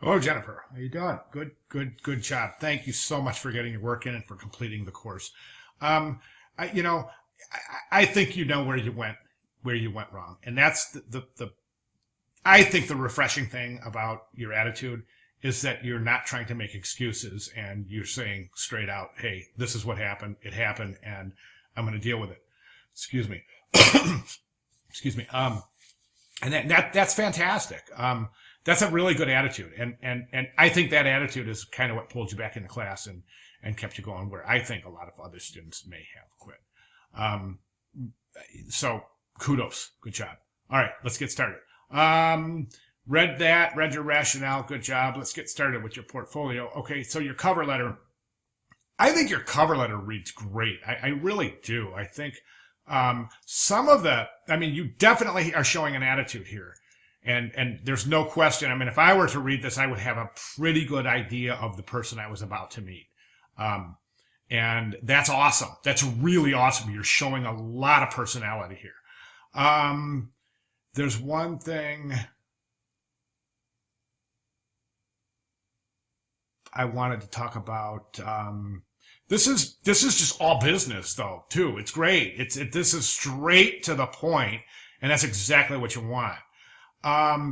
Hello, Jennifer. How you doing? Good job. Thank you so much for getting your work in and for completing the course. Um, I, you know, I think you know where you went wrong, and that's the I think the refreshing thing about your attitude is that you're not trying to make excuses and you're saying straight out, "Hey, this is what happened. It happened, and I'm going to deal with it." Excuse me. Excuse me. And that's fantastic. That's a really good attitude, and I think that attitude is kind of what pulled you back into class and kept you going. Where I think a lot of other students may have quit. Um, so kudos, good job. All right, let's get started. Read your rationale, good job. Let's get started with your portfolio. Okay, so your cover letter. I think your cover letter reads great. I really do. I think some of you definitely are showing an attitude here. And there's no question. I mean, if I were to read this, I would have a pretty good idea of the person I was about to meet. And that's awesome. That's really awesome. You're showing a lot of personality here. There's one thing I wanted to talk about. This is just all business though, too. It's great. This is straight to the point, and that's exactly what you want.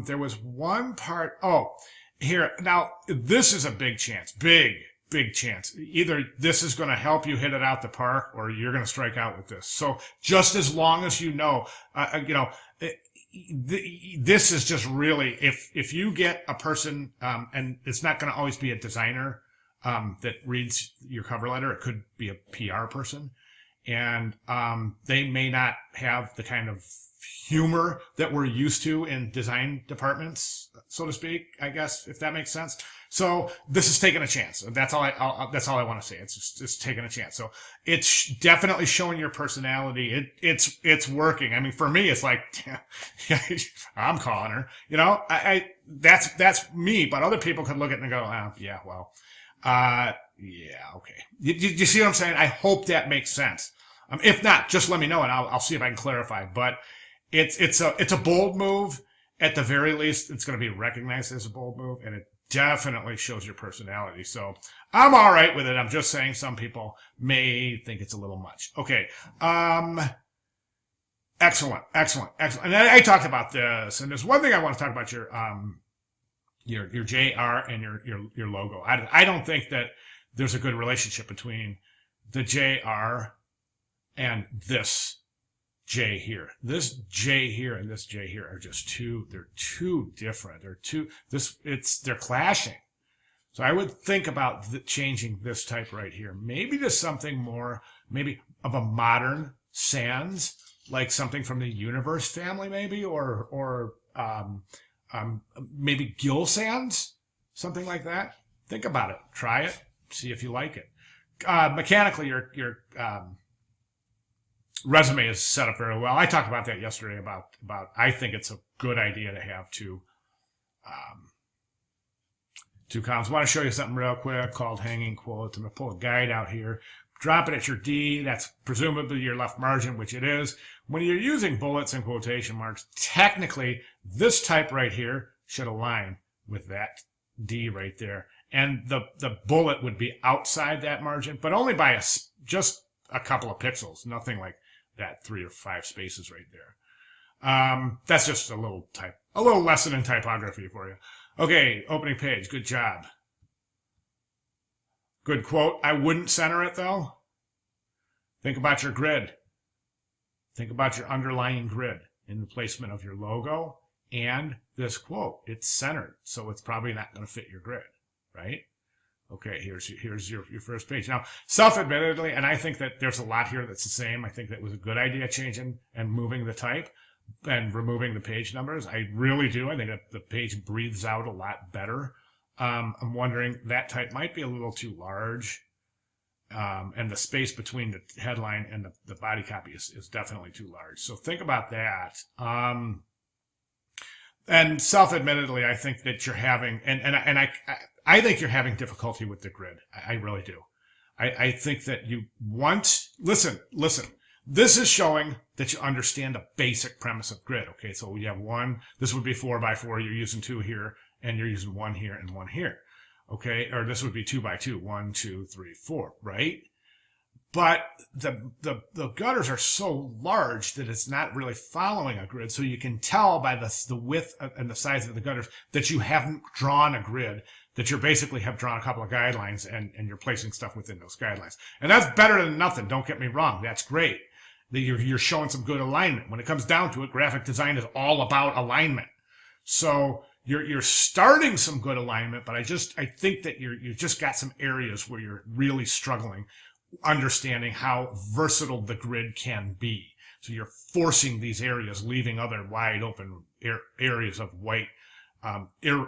There was one part. Oh, here. Now, this is a big chance. Big chance. Either this is going to help you hit it out the park or you're going to strike out with this. So just as long as this is just really, if you get a person, and it's not going to always be a designer, that reads your cover letter. It could be a PR person, and they may not have the kind of humor that we're used to in design departments, so to speak, I guess, if that makes sense. So this is taking a chance. That's all I want to say. It's taking a chance. So it's definitely showing your personality. It's working. I mean, for me, it's like, I'm calling her, that's me, but other people could look at it and go, yeah, well, yeah, okay. You see what I'm saying? I hope that makes sense. If not, just let me know and I'll see if I can clarify. But it's a bold move. At the very least, it's going to be recognized as a bold move, and it definitely shows your personality. So I'm all right with it. I'm just saying some people may think it's a little much. Okay. Excellent. And I talked about this, and there's one thing I want to talk about your JR and your logo. I don't think that there's a good relationship between the JR and this J here. This J here and this J here are just they're too different. They're clashing. So I would think about changing this type right here. Maybe to something more, maybe of a modern sans, like something from the Universe family, maybe, or maybe Gill Sans, something like that. Think about it. Try it. See if you like it. Mechanically, your resume is set up very well. I talked about that yesterday about I think it's a good idea to have two columns. I want to show you something real quick called hanging quotes. I'm going to pull a guide out here. Drop it at your D. That's presumably your left margin, which it is. When you're using bullets and quotation marks, technically this type right here should align with that D right there. And the bullet would be outside that margin, but only by just a couple of pixels. Nothing like that 3 or 5 spaces right there. That's just a little lesson in typography for you. Okay, opening page. Good job. Good quote. I wouldn't center it though. Think about your grid. Think about your underlying grid in the placement of your logo and this quote. It's centered, so it's probably not going to fit your grid, right? Okay, here's your first page. Now, self-admittedly, and I think that there's a lot here that's the same. I think that was a good idea, changing and moving the type and removing the page numbers. I really do. I think that the page breathes out a lot better. I'm wondering, that type might be a little too large. And the space between the headline and the body copy is definitely too large. So think about that. And self-admittedly, I think that you're having, and I think you're having difficulty with the grid. I really do. I think that you want, listen. This is showing that you understand the basic premise of grid. Okay, so we have one. This would be 4x4. You're using 2 here, and you're using one here and one here. Okay, or this would be 2 by 2, 1, 2, 3, 4, right? But the gutters are so large that it's not really following a grid. So you can tell by the width and the size of the gutters that you haven't drawn a grid, that you basically have drawn a couple of guidelines and you're placing stuff within those guidelines. And that's better than nothing. Don't get me wrong. That's great. You're showing some good alignment. When it comes down to it, graphic design is all about alignment. So you're starting some good alignment, but I think that you just got some areas where you're really struggling understanding how versatile the grid can be. So you're forcing these areas, leaving other wide open areas of white,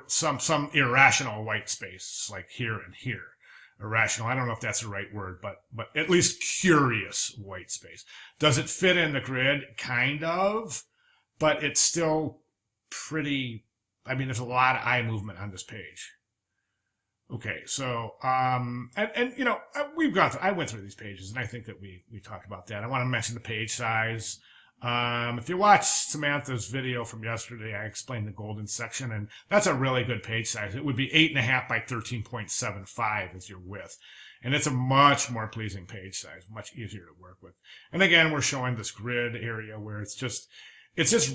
some irrational white space, like here and here. Irrational, I don't know if that's the right word, but at least curious white space. Does it fit in the grid? Kind of, but it's still pretty, I mean, there's a lot of eye movement on this page. Okay, so, and you know, I went through these pages, and I think that we talked about that. I want to mention the page size. If you watch Samantha's video from yesterday, I explained the golden section, and that's a really good page size. It would be 8.5 by 13.75 is your width. And it's a much more pleasing page size, much easier to work with. And again, we're showing this grid area where it's just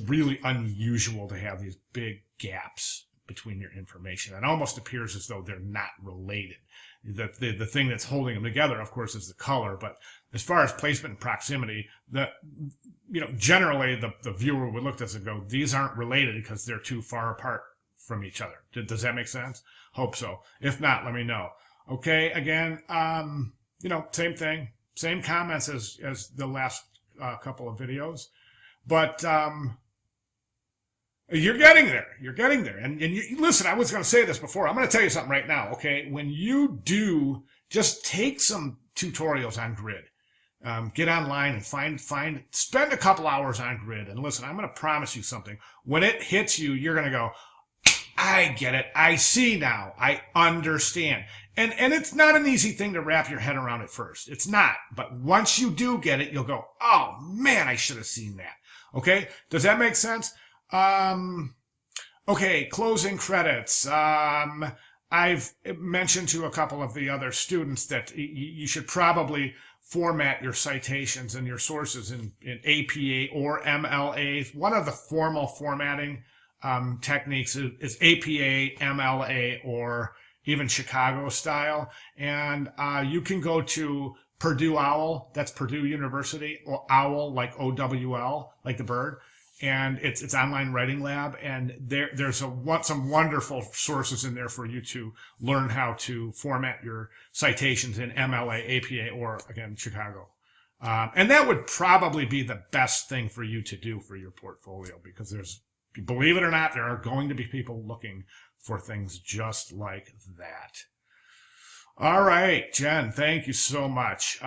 really unusual to have these big gaps between your information. It almost appears as though they're not related. The thing that's holding them together, of course, is the color. But as far as placement and proximity, generally the viewer would look at this and go, these aren't related because they're too far apart from each other. Does that make sense? Hope so. If not, let me know. Okay, again, same thing, same comments as the last couple of videos, but you're getting there. You're getting there. And you, listen, I was going to say this before. I'm going to tell you something right now, okay? When you do, just take some tutorials on grid. Get online and spend a couple hours on grid. And listen, I'm going to promise you something. When it hits you, you're going to go, I get it. I see now. I understand. And it's not an easy thing to wrap your head around at first. It's not. But once you do get it, you'll go, oh man, I should have seen that. Okay? Does that make sense? Okay, closing credits. I've mentioned to a couple of the other students that you should probably format your citations and your sources in APA or MLA. One of the formal formatting techniques is APA, MLA, or even Chicago style. And you can go to Purdue OWL, that's Purdue University, or OWL, like OWL, like the bird. And it's online writing lab, and there's some wonderful sources in there for you to learn how to format your citations in MLA, APA, or again Chicago. And that would probably be the best thing for you to do for your portfolio, because believe it or not, there are going to be people looking for things just like that. All right, Jen, thank you so much.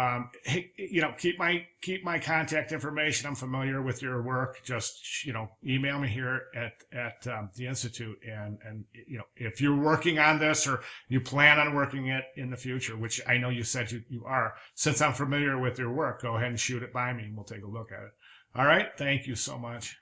Hey, keep my contact information. I'm familiar with your work. Just, email me here at the Institute. And, if you're working on this or you plan on working it in the future, which I know you said you are, since I'm familiar with your work, go ahead and shoot it by me and we'll take a look at it. All right. Thank you so much.